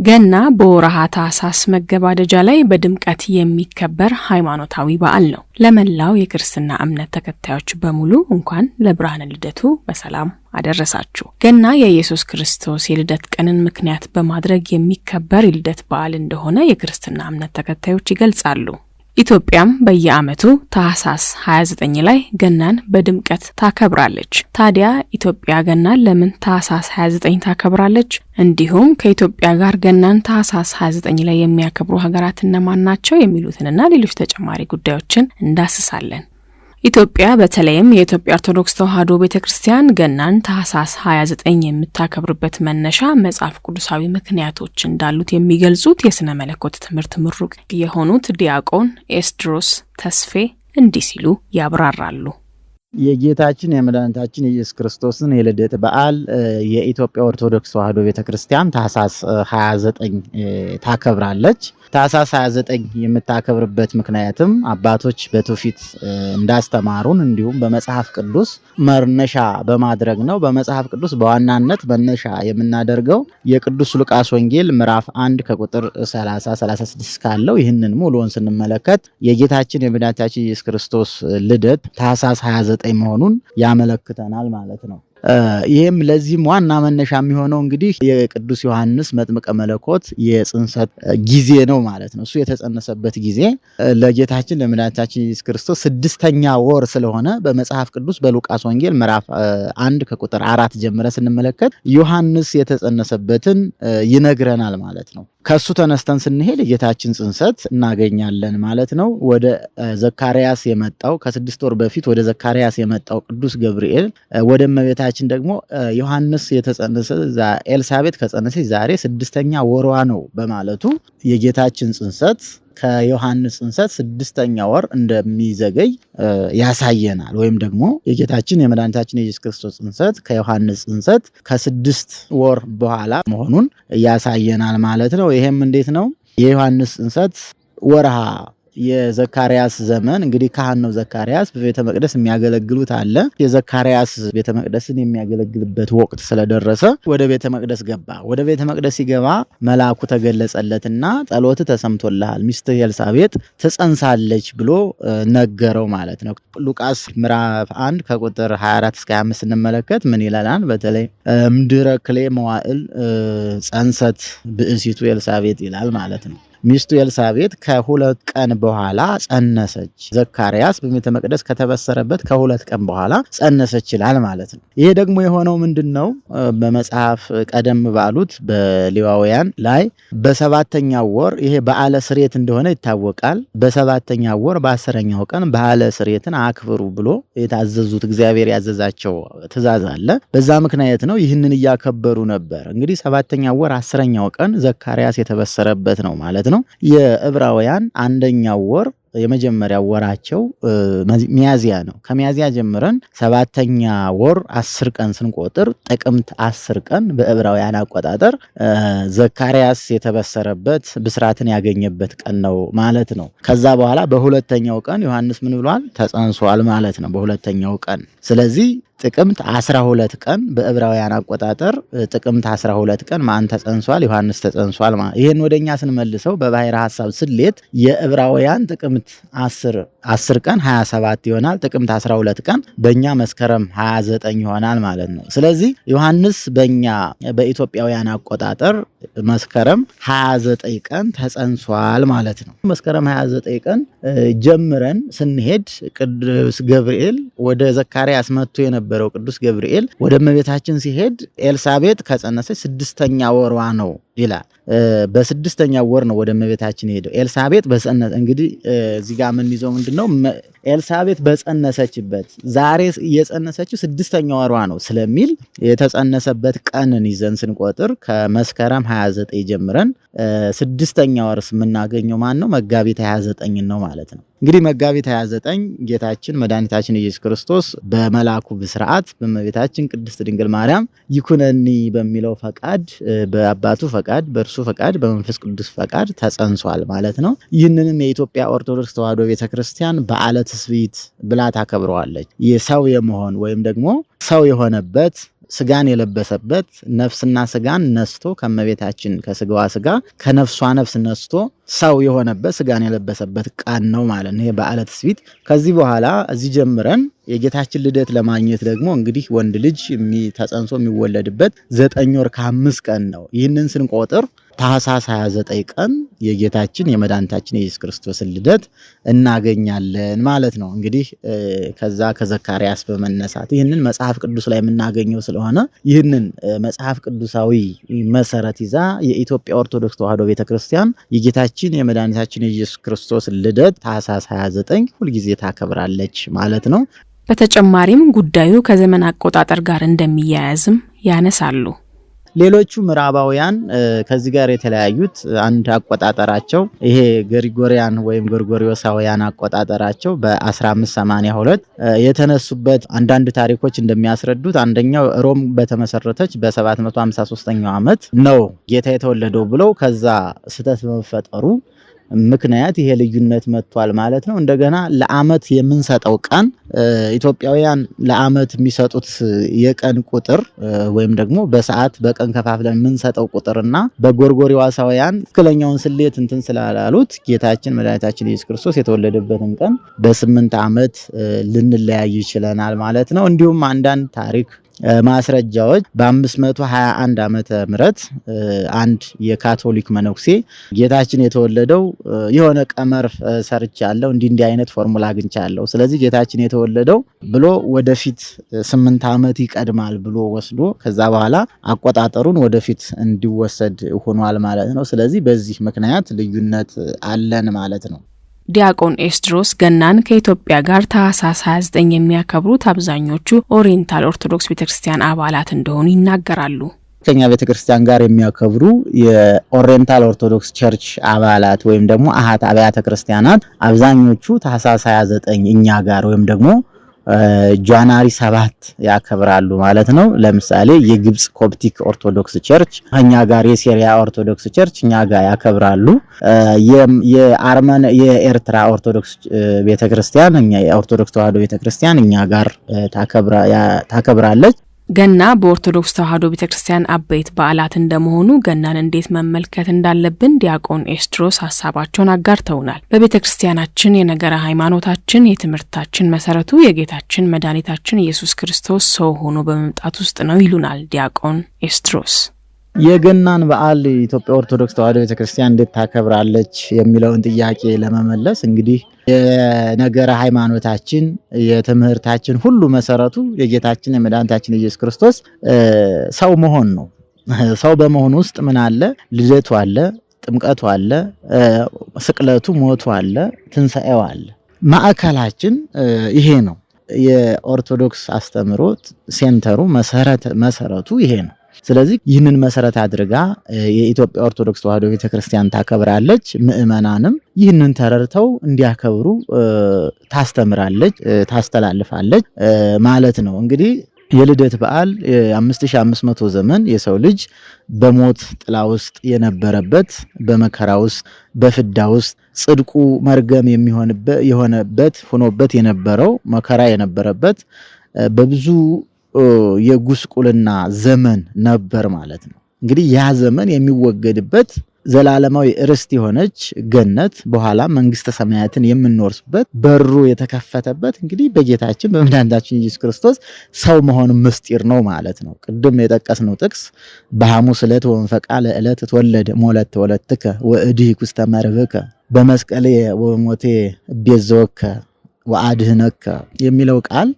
ገና በወርሃ ታኅሳስ መገባደጃ ላይ በድምቀት የሚከበር ሃይማኖታዊ በዓል ነው። ለመላው የክርስትና እምነት ተከታዮች በሙሉ እንኳን ለብርሃነ ልደቱ በሰላም አደረሳችሁ። ገና የኢየሱስ ክርስቶስ የልደት ቀንን ምክንያት በማድረግ የሚከበር የልደት በዓል እንደሆነ የክርስትና እምነት ተከታዮች ይገልጻሉ። ኢትዮጵያም በየዓመቱ ታኅሳስ 29 ላይ ገናን በድምቀት ታከብራለች። ታዲያ ኢትዮጵያ ገናን ለምን ታኅሳስ 29 ታከብራለች? እንዲሁም ከኢትዮጵያ ጋር ገናን ታኅሳስ 29 ላይ የሚያከብሩ ሀገራት እነማን ናቸው? የሚሉትንና ሌሎች ተጨማሪ ጉዳዮችን እንዳስሳለን። ኢትዮጵያ በተለይም የኢትዮጵያ ኦርቶዶክስ ተዋሕዶ ቤተክርስቲያን ገናን ታኅሳስ 29 የምታከብርበት መነሻ መጽሐፍ ቅዱሳዊ ምክንያቶች እንዳሉት የሚገልጹት የሥነ መለኮት ትምህርት ምሩቅ የሆኑት ዲያቆን ኤስድሮስ ተስፌ እንዲህ ሲሉ ያብራራሉ። የጌታችን የመድኃኒታችን የኢየሱስ ክርስቶስን የልደት በዓል የኢትዮጵያ ኦርቶዶክስ ተዋሕዶ ቤተክርስቲያን ታኅሳስ 29 ታከብራለች። ታኅሳስ 29 የምታከብርበት ምክንያትም አባቶች በትውፊት እንዳስተማሩን እንዲሁም በመጽሐፍ ቅዱስ መነሻ በማድረግ ነው። በመጽሐፍ ቅዱስ በዋናነት መነሻ የምናደርገው የቅዱስ ሉቃስ ወንጌል ምዕራፍ 1 ከቁጥር 30-36 ካለው ይህንን ሙሉውን ስንመለከት የጌታችን የመድኃኒታችን የኢየሱስ ክርስቶስ ልደት ታኅሳስ 29 መሆኑን ያመለክተናል ማለት ነው። ይሄም ለዚህም ዋና መነሻ የሚሆነው እንግዲህ የቅዱስ ዮሐንስ መጥምቀ መለኮት የጽንሰት ጊዜ ነው ማለት ነው። እሱ የተጸነሰበት ጊዜ ለጌታችን ለመድኃኒታችን ኢየሱስ ክርስቶስ 6ኛ ወር ስለሆነ በመጽሐፍ ቅዱስ በሉቃስ ወንጌል ምዕራፍ 1 ከቁጥር 4 ጀምረ ስንመለከት ዮሐንስ የተጸነሰበትን ይነግረናል ማለት ነው። ከሱ ተነስተን ስንሄድ የጌታችን ጽንሰት እናገኛለን ማለት ነው። ወደ ዘካርያስ የመጣው ከ6 ወር በፊት ወደ ዘካርያስ የመጣው ቅዱስ ገብርኤል ወደ እመቤታችን ደግሞ ዮሐንስ የተጸነሰ ኤልሳቤጥ ከጸነሰች ዛሬ 6ኛ ወሯ ነው በማለቱ የጌታችን ጽንሰት ከዮሐንስ ጽንሰት 6ኛ ወር እንደሚዘገይ ያሳየናል። ወይም ደግሞ የጌታችን የመድኃኒታችን የኢየሱስ ክርስቶስ ጽንሰት ከዮሐንስ ጽንሰት ከ6 ወር በኋላ መሆኑን ያሳየናል ማለት ነው። ይሄም እንዴት ነው? የዮሐንስ ጽንሰት ወርሃ የዘካርያስ ዘመን እንግዲህ ካህን ነው ዘካርያስ በቤተ መቅደስ የሚያገለግሉት አለ። የዘካርያስ ቤተ መቅደስን የሚያገለግልበት ወቅት ስለደረሰ ወደ ቤተ መቅደስ ገባ። ወደ ቤተ መቅደስ ሲገባ መልአኩ ተገለጸለትና ጸሎት ተሰምቶልሃል፣ ሚስትህ ኤልሳቤጥ ትጸንሳለች ብሎ ነገረው ማለት ነው። ሉቃስ ምዕራፍ 1 ከቁጥር 24 እስከ 25 ስንመለከት ምን ይላል? በተለይ ምድረ ክሌ መዋዕል ጸንሰት ብእሲቱ ኤልሳቤጥ ይላል ማለት ነው። ሚስቱ ኤልሳቤጥ ከ2 ቀን በኋላ ጸነሰች። ዘካርያስ በቤተ መቅደስ ከተበሰረበት ከ2 ቀን በኋላ ጸነሰች ይላል ማለት ነው። ይሄ ደግሞ የሆነው ምንድነው? በመጽሐፍ ቀደም ባሉት በሌዋውያን ላይ በ7ኛው ወር ይሄ በዓለ ስርየት እንደሆነ ይታወቃል። በ7ኛው ወር በ10ኛው ቀን በዓለ ስርየትን አክብሩ ብሎ የታዘዙት እግዚአብሔር ያዘዛቸው ትእዛዝ አለ። በዛ ምክንያት ነው ይህንን እያከበሩ ነበር። እንግዲህ 7ኛው ወር 10ኛው ቀን ዘካርያስ የተበሰረበት ነው ማለት ነው። የዕብራውያን 1ኛው ወር የመጀመሪያው ወራቸው ሚያዚያ ነው። ከሚያዚያ ጀምረን 7ኛ ወር 10 ቀን ስንቆጥር ጥቅምት 10 ቀን በዕብራውያን አቆጣጠር ዘካርያስ የተበሰረበት ብስራትን ያገኘበት ቀን ነው ማለት ነው። ከዛ በኋላ በሁለተኛው ቀን ዮሐንስ ምን ብሏል? ተጸንሷል ማለት ነው በሁለተኛው ቀን። ስለዚህ ጥቅምት 12 ቀን በዕብራውያን አቆጣጠር ጥቅምት 12 ቀን ማን ተጸንሷል? ዮሐንስ ተጸንሷል ማለት። ይሄን ወደኛ ስንመልሰው በባሕረ ሐሳብ ስሌት የዕብራውያን ጥቅምት 10 ቀን 27 ይሆናል። ጥቅምት 12 ቀን በእኛ መስከረም 29 ይሆናል ማለት ነው። ስለዚህ ዮሐንስ በእኛ በኢትዮጵያውያን አቆጣጠር መስከረም 29 ቀን ተጸንሷል ማለት ነው። መስከረም 29 ቀን ጀምረን ስንሄድ ቅዱስ ገብርኤል ወደ ዘካርያስ መጥቶ የነበረው ቅዱስ ገብርኤል ወደ እመቤታችን ሲሄድ ኤልሳቤጥ ከጸነሰች 6ኛ ወሯ ነው ይላል። በ6ኛ ወር ነው ወደ እመቤታችን ሄደው። ኤልሳቤጥ በጸነሰ እንግዲህ እዚህ ጋር ምን ይዘው ምንድነው? ኤልሳቤጥ በጸነሰችበት ዛሬ የጸነሰችው 6ኛ ወሯ ነው ስለሚል የተጸነሰበት ቀንን ይዘን ስንቆጥር ከመስከረም 29 ጀምረን 6ኛ ወርስ የምናገኘው ማን ነው? መጋቢት 29 ነው ማለት ነው። እንግዲህ መጋቢት 29 ጌታችን መድኃኒታችን ኢየሱስ ክርስቶስ በመልአኩ ብስራት በእመቤታችን ቅድስት ድንግል ማርያም ይኩነኒ በሚለው ፈቃድ በአባቱ ፈቃድ በእርሱ ፈቃድ በመንፈስ ቅዱስ ፈቃድ ተጸንሷል ማለት ነው። ይህንንም የኢትዮጵያ ኦርቶዶክስ ተዋሕዶ ቤተክርስቲያን በዓለ ትስብእት ብላ ታከብረዋለች። የሰው የመሆን ወይም ደግሞ ሰው የሆነበት ስጋን የለበሰበት ነፍስና ስጋን ነስቶ ከመቤታችን ከስጋዋ ስጋ ከነፍሷ ነፍስ ነስቶ ሰው የሆነበት ስጋን የለበሰበት ቀን ነው ማለት ነው። ይሄ በዓለ ትስብእት። ከዚህ በኋላ እዚህ ጀምረን የጌታችን ልደት ለማግኘት ደግሞ እንግዲህ ወንድ ልጅ ተጸንሶ የሚወለድበት 9 ወር ከ5 ቀን ነው። ይህንን ስንቆጥር ታኅሳስ 29 ቀን የጌታችን የመድኃኒታችን የኢየሱስ ክርስቶስን ልደት እናገኛለን ማለት ነው። እንግዲህ ከዛ ከዘካርያስ በመነሳት ይህንን መጽሐፍ ቅዱስ ላይ የምናገኘው ስለሆነ ይህንን መጽሐፍ ቅዱሳዊ መሰረት ይዛ የኢትዮጵያ ኦርቶዶክስ ተዋሕዶ ቤተክርስቲያን የጌታችን የመድኃኒታችን የኢየሱስ ክርስቶስ ልደት ታኅሳስ 29 ሁልጊዜ ታከብራለች ማለት ነው። በተጨማሪም ጉዳዩ ከዘመን አቆጣጠር ጋር እንደሚያያዝም ያነሳሉ። ሌሎቹ ምዕራባውያን ከዚህ ጋር የተለያዩት አንድ አቆጣጠራቸው ይሄ ግሪጎሪያን ወይም ጎርጎሪዮሳውያን አቆጣጠራቸው በ1582 የተነሱበት አንዳንድ ታሪኮች እንደሚያስረዱት አንደኛው ሮም በተመሰረተች በ753ኛው ዓመት ነው ጌታ የተወለደው ብለው ከዛ ስህተት በመፈጠሩ ምክንያት ይሄ ልዩነት መጥቷል ማለት ነው። እንደገና ለዓመት የምንሰጠው ቀን ኢትዮጵያውያን ለዓመት የሚሰጡት የቀን ቁጥር ወይም ደግሞ በሰዓት በቀን ከፋፍለን የምንሰጠው ቁጥርና በጎርጎሪዮሳውያን ትክክለኛውን ስሌት እንትን ስላላሉት ጌታችን መድኃኒታችን ኢየሱስ ክርስቶስ የተወለደበትን ቀን በ8 ዓመት ልንለያይ ይችላል ማለት ነው። እንዲሁም አንዳንድ ታሪክ ማስረጃዎች በ521 ዓመተ ምህረት አንድ የካቶሊክ መነኩሴ ጌታችን የተወለደው የሆነ ቀመር ሰርቻለሁ እንዲህ አይነት ፎርሙላ አግኝቻለሁ፣ ስለዚህ ጌታችን የተወለደው ብሎ ወደፊት 8 ዓመት ይቀድማል ብሎ ወስዶ ከዛ በኋላ አቆጣጠሩን ወደፊት እንዲወሰድ ሆኗል ማለት ነው። ስለዚህ በዚህ ምክንያት ልዩነት አለን ማለት ነው። ዲያቆን ኤስድሮስ ገናን ከኢትዮጵያ ጋር ታኅሳስ 29 የሚያከብሩት አብዛኞቹ ኦሪየንታል ኦርቶዶክስ ቤተክርስቲያን አባላት እንደሆኑ ይናገራሉ። ከኛ ቤተክርስቲያን ጋር የሚያከብሩ የኦሪየንታል ኦርቶዶክስ ቸርች አባላት ወይም ደግሞ አሃት አብያተ ክርስቲያናት አብዛኞቹ ታኅሳስ 29 እኛ ጋር ወይም ደግሞ ጃንዋሪ 7 ያከብራሉ ማለት ነው። ለምሳሌ የግብጽ ኮፕቲክ ኦርቶዶክስ ቸርች እኛ ጋር፣ የሲሪያ ኦርቶዶክስ ቸርች እኛ ጋር ያከብራሉ። የኤርትራ ኦርቶዶክስ ቤተክርስቲያን እኛ የኦርቶዶክስ ተዋሕዶ ቤተክርስቲያን እኛ ጋር ታከብራለች። ገና በኦርቶዶክስ ተዋሕዶ ቤተክርስቲያን አበይት በዓላት እንደመሆኑ ገናን እንዴት መመልከት እንዳለብን ዲያቆን ኤስድሮስ ሀሳባቸውን አጋርተውናል። በቤተክርስቲያናችን የነገረ ሃይማኖታችን የትምህርታችን መሰረቱ የጌታችን መድኃኒታችን ኢየሱስ ክርስቶስ ሰው ሆኖ በመምጣት ውስጥ ነው ይሉናል ዲያቆን ኤስድሮስ። የገናን በዓል ኢትዮጵያ ኦርቶዶክስ ተዋሕዶ ቤተክርስቲያን እንዴት ታከብራለች የሚለውን ጥያቄ ለመመለስ እንግዲህ የነገረ ሃይማኖታችን የትምህርታችን ሁሉ መሰረቱ የጌታችን የመድኃኒታችን ኢየሱስ ክርስቶስ ሰው መሆን ነው። ሰው በመሆኑ ውስጥ ምን አለ? ልደቱ አለ፣ ጥምቀቱ አለ፣ ስቅለቱ፣ ሞቱ አለ፣ ትንሣኤው አለ። ማዕከላችን ይሄ ነው። የኦርቶዶክስ አስተምህሮት ሴንተሩ መሰረቱ ይሄ ነው። ስለዚህ ይህንን መሰረት አድርጋ የኢትዮጵያ ኦርቶዶክስ ተዋሕዶ ቤተክርስቲያን ታከብራለች። ምዕመናንም ይህንን ተረድተው እንዲያከብሩ ታስተምራለች፣ ታስተላልፋለች ማለት ነው። እንግዲህ የልደት በዓል 5500 ዘመን የሰው ልጅ በሞት ጥላ ውስጥ የነበረበት፣ በመከራ ውስጥ በፍዳ ውስጥ ጽድቁ መርገም የሆነበት ሆኖበት የነበረው መከራ የነበረበት በብዙ የጉስቁልና ዘመን ነበር ማለት ነው። እንግዲህ ያ ዘመን የሚወገድበት ዘላለማዊ ርስት የሆነች ገነት በኋላ መንግስተ ሰማያትን የምንወርስበት በሩ የተከፈተበት እንግዲህ በጌታችን በመድኃኒታችን ኢየሱስ ክርስቶስ ሰው መሆን ምስጢር ነው ማለት ነው። ቅድም የጠቀስነው ጥቅስ በሐሙስ ዕለት ወንፈቃ ለዕለት ተወለደ ሞለት ወለትከ ወእድህ ውስተ መርብከ በመስቀሌ ወሞቴ ቤዘወከ ወአድህነከ የሚለው ቃል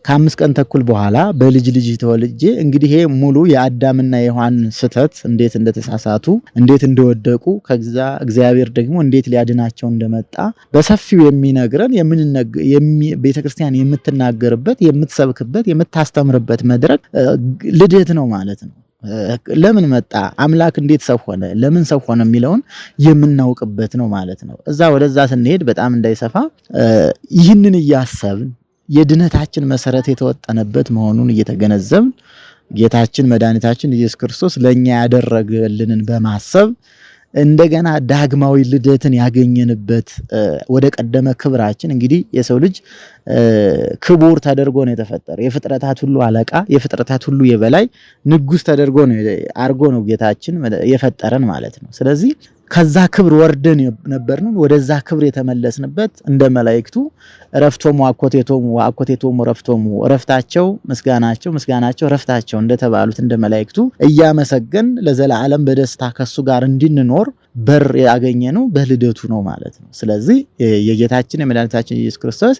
ከ5 ቀን ተኩል በኋላ በልጅ ልጅ ተወልጄ እንግዲህ ይሄ ሙሉ የአዳምና የሔዋን ስህተት እንዴት እንደተሳሳቱ እንዴት እንደወደቁ ከዛ እግዚአብሔር ደግሞ እንዴት ሊያድናቸው እንደመጣ በሰፊው የሚነግረን ቤተክርስቲያን የምትናገርበት የምትሰብክበት የምታስተምርበት መድረክ ልደት ነው ማለት ነው። ለምን መጣ አምላክ እንዴት ሰው ሆነ ለምን ሰው ሆነ የሚለውን የምናውቅበት ነው ማለት ነው። እዛ ወደዛ ስንሄድ በጣም እንዳይሰፋ ይህንን እያሰብን የድነታችን መሰረት የተወጠነበት መሆኑን እየተገነዘብን ጌታችን መድኃኒታችን ኢየሱስ ክርስቶስ ለኛ ያደረገልንን በማሰብ እንደገና ዳግማዊ ልደትን ያገኘንበት ወደ ቀደመ ክብራችን እንግዲህ የሰው ልጅ ክቡር ተደርጎ ነው የተፈጠረው። የፍጥረታት ሁሉ አለቃ፣ የፍጥረታት ሁሉ የበላይ ንጉስ ተደርጎ ነው አርጎ ነው ጌታችን የፈጠረን ማለት ነው። ስለዚህ ከዛ ክብር ወርደን ነበርን ወደዛ ክብር የተመለስንበት እንደ መላእክቱ ረፍቶሙ አኮቴቶሙ ረፍቶሙ ረፍታቸው ምስጋናቸው ረፍታቸው እንደተባሉት እንደ መላእክቱ እያመሰገን ለዘላለም በደስታ ከሱ ጋር እንድንኖር በር ያገኘነው በልደቱ ነው ማለት ነው። ስለዚህ የጌታችን የመድኃኒታችን ኢየሱስ ክርስቶስ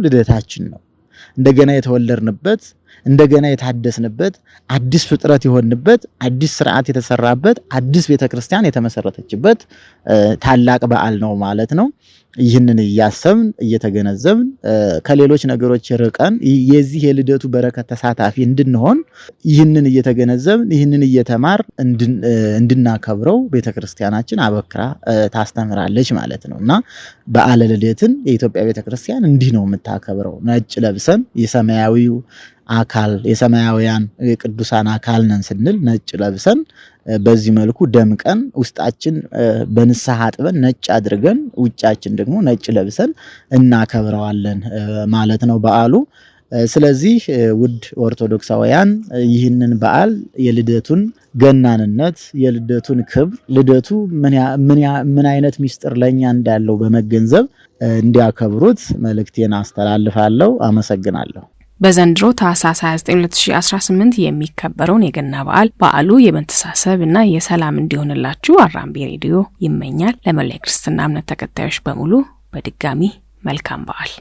ልደታችን ነው። እንደገና የተወለድንበት እንደገና የታደስንበት አዲስ ፍጥረት የሆንበት አዲስ ስርዓት የተሰራበት አዲስ ቤተክርስቲያን የተመሰረተችበት ታላቅ በዓል ነው ማለት ነው። ይህንን እያሰብን እየተገነዘብን ከሌሎች ነገሮች ርቀን የዚህ የልደቱ በረከት ተሳታፊ እንድንሆን ይህንን እየተገነዘብን ይህንን እየተማር እንድናከብረው ቤተክርስቲያናችን አበክራ ታስተምራለች ማለት ነውና በዓለ ልደትን የኢትዮጵያ ቤተክርስቲያን እንዲህ ነው የምታከብረው። ነጭ ለብሰን የሰማያውያን ቅዱሳን አካል ነን ስንል ነጭ ለብሰን በዚህ መልኩ ደምቀን ውስጣችን በንስሐ አጥበን ነጭ አድርገን ውጫችን ደግሞ ነጭ ለብሰን እናከብረዋለን ማለት ነው በዓሉ። ስለዚህ ውድ ኦርቶዶክሳውያን ይህንን በዓል የልደቱን ገናንነት የልደቱን ክብር ልደቱ ምን አይነት ሚስጥር ለኛ እንዳለው በመገንዘብ እንዲያከብሩት መልእክቴን አስተላልፋለሁ። አመሰግናለሁ። በዘንድሮ ታኅሳስ 29 2018 የሚከበረውን የገና በዓሉ የመተሳሰብ እና የሰላም እንዲሆንላችሁ አራምቤ ሬዲዮ ይመኛል። ለመላው ክርስትና እምነት ተከታዮች በሙሉ በድጋሚ መልካም በዓል።